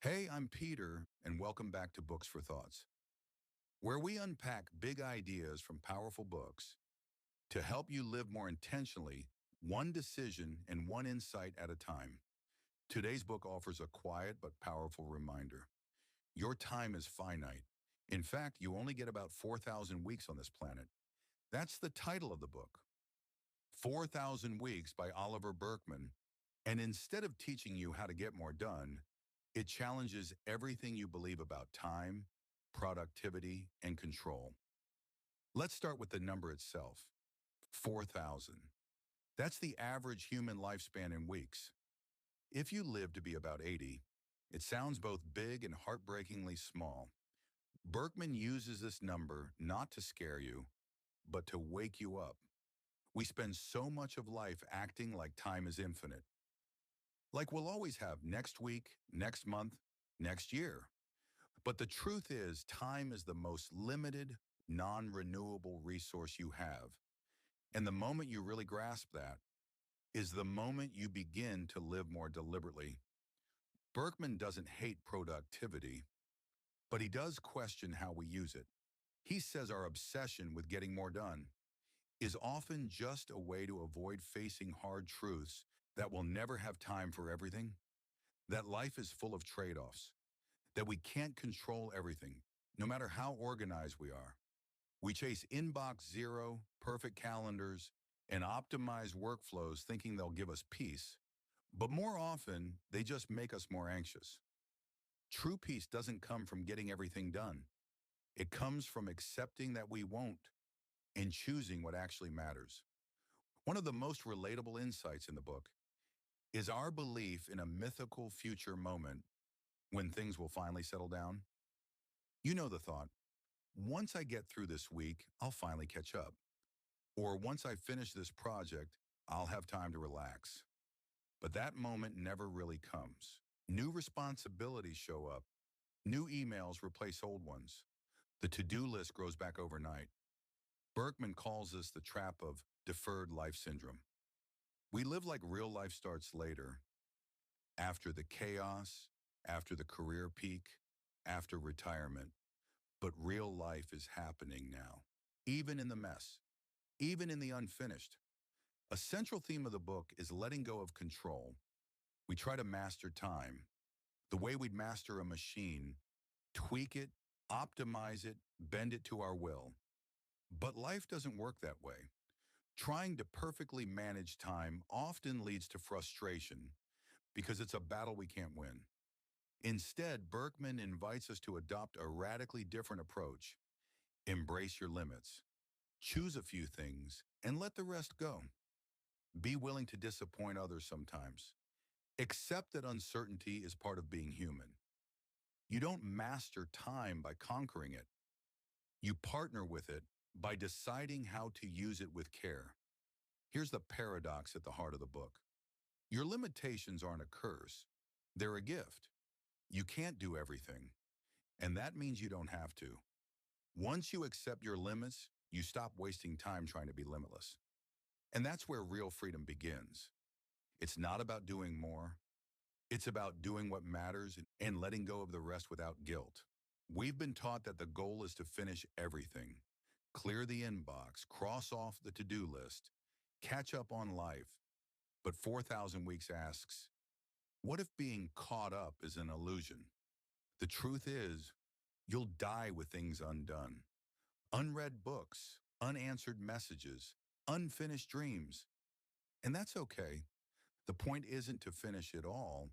Hey, I'm Peter, and welcome back to Books for Thoughts, where we unpack big ideas from powerful books to help you live more intentionally, one decision and one insight at a time. Today's book offers a quiet but powerful reminder. Your time is finite. In fact, you only get about 4,000 weeks on this planet. That's the title of the book, 4,000 Weeks by Oliver Burkeman. And instead of teaching you how to get more done, it challenges everything you believe about time, productivity, and control. Let's start with the number itself, 4,000. That's the average human lifespan in weeks. If you live to be about 80, it sounds both big and heartbreakingly small. Berkman uses this number not to scare you, but to wake you up. We spend so much of life acting like time is infinite. Like we'll always have next week, next month, next year. But the truth is, time is the most limited, non-renewable resource you have. And the moment you really grasp that is the moment you begin to live more deliberately. Berkman doesn't hate productivity, but he does question how we use it. He says our obsession with getting more done is often just a way to avoid facing hard truths that we'll never have time for everything, that life is full of trade-offs, that we can't control everything, no matter how organized we are. We chase inbox zero, perfect calendars, and optimized workflows thinking they'll give us peace, but more often, they just make us more anxious. True peace doesn't come from getting everything done. It comes from accepting that we won't and choosing what actually matters. One of the most relatable insights in the book is our belief in a mythical future moment when things will finally settle down. You know the thought, once I get through this week, I'll finally catch up. Or once I finish this project, I'll have time to relax. But that moment never really comes. New responsibilities show up. New emails replace old ones. The to-do list grows back overnight. Berkman calls this the trap of deferred life syndrome. We live like real life starts later, after the chaos, after the career peak, after retirement. But real life is happening now, even in the mess, even in the unfinished. A central theme of the book is letting go of control. We try to master time, the way we'd master a machine, tweak it, optimize it, bend it to our will. But life doesn't work that way. Trying to perfectly manage time often leads to frustration because it's a battle we can't win. Instead, Berkman invites us to adopt a radically different approach. Embrace your limits. Choose a few things and let the rest go. Be willing to disappoint others sometimes. Accept that uncertainty is part of being human. You don't master time by conquering it. You partner with it by deciding how to use it with care. Here's the paradox at the heart of the book. Your limitations aren't a curse. They're a gift. You can't do everything, and that means you don't have to. Once you accept your limits, you stop wasting time trying to be limitless. And that's where real freedom begins. It's not about doing more. It's about doing what matters and letting go of the rest without guilt. We've been taught that the goal is to finish everything, clear the inbox, cross off the to-do list, catch up on life. But 4,000 Weeks asks, what if being caught up is an illusion? The truth is, you'll die with things undone. Unread books, unanswered messages, unfinished dreams. And that's okay. The point isn't to finish it all.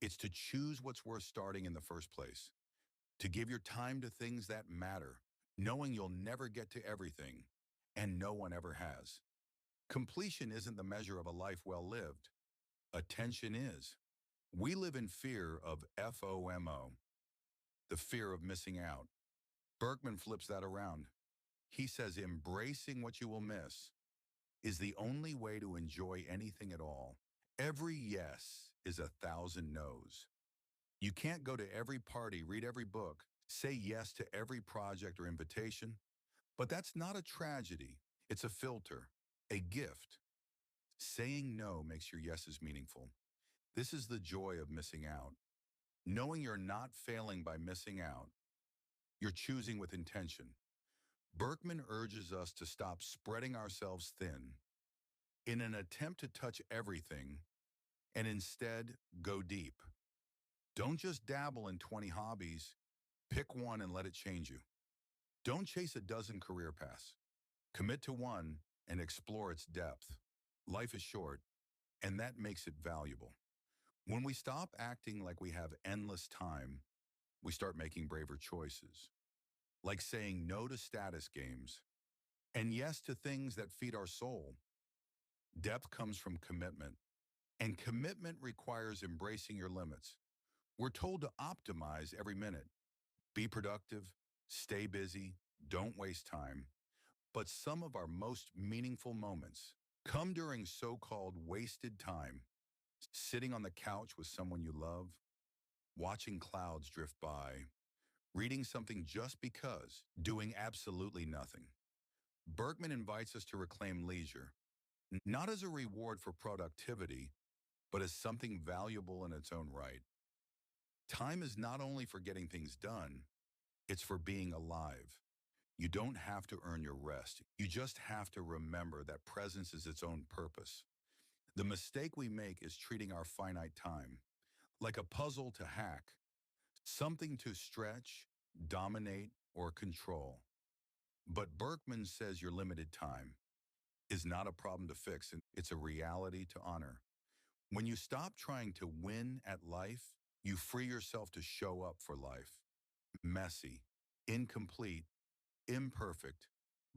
It's to choose what's worth starting in the first place. To give your time to things that matter, knowing you'll never get to everything, and no one ever has. Completion isn't the measure of a life well lived. Attention is. We live in fear of FOMO, the fear of missing out. Berkman flips that around. He says embracing what you will miss is the only way to enjoy anything at all. Every yes is 1,000 no's. You can't go to every party, read every book, say yes to every project or invitation, but that's not a tragedy. It's a filter, a gift. Saying no makes your yeses meaningful. This is the joy of missing out. knowing you're not failing by missing out, you're choosing with intention. Burkeman urges us to stop spreading ourselves thin in an attempt to touch everything and instead go deep. Don't just dabble in 20 hobbies, pick one and let it change you. Don't chase a dozen career paths. Commit to one and explore its depth. Life is short, and that makes it valuable. When we stop acting like we have endless time, we start making braver choices, like saying no to status games and yes to things that feed our soul. Depth comes from commitment, and commitment requires embracing your limits. We're told to optimize every minute, be productive, stay busy, don't waste time. But some of our most meaningful moments come during so-called wasted time, sitting on the couch with someone you love, watching clouds drift by, reading something just because, doing absolutely nothing. Berkman invites us to reclaim leisure, not as a reward for productivity, but as something valuable in its own right. Time is not only for getting things done, it's for being alive. You don't have to earn your rest. You just have to remember that presence is its own purpose. The mistake we make is treating our finite time like a puzzle to hack, something to stretch, dominate, or control. But Berkman says your limited time is not a problem to fix, and it's a reality to honor. When you stop trying to win at life, you free yourself to show up for life. Messy, incomplete, imperfect,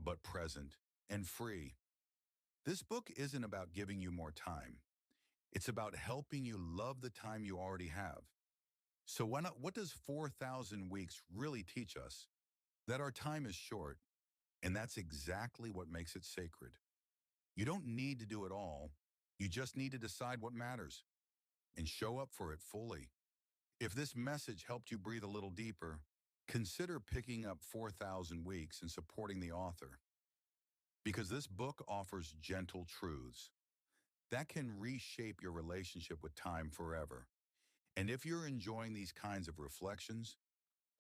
but present and free. This book isn't about giving you more time. It's about helping you love the time you already have. So why not, what does 4,000 weeks really teach us? That our time is short, and that's exactly what makes it sacred. You don't need to do it all. You just need to decide what matters and show up for it fully. If this message helped you breathe a little deeper, consider picking up 4,000 weeks and supporting the author, because this book offers gentle truths that can reshape your relationship with time forever. And if you're enjoying these kinds of reflections,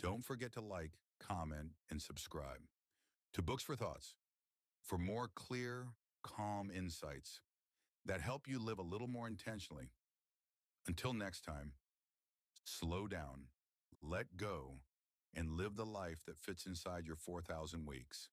don't forget to like, comment, and subscribe to Books for Thoughts for more clear, calm insights that help you live a little more intentionally. Until next time, slow down, let go, and live the life that fits inside your 4,000 weeks.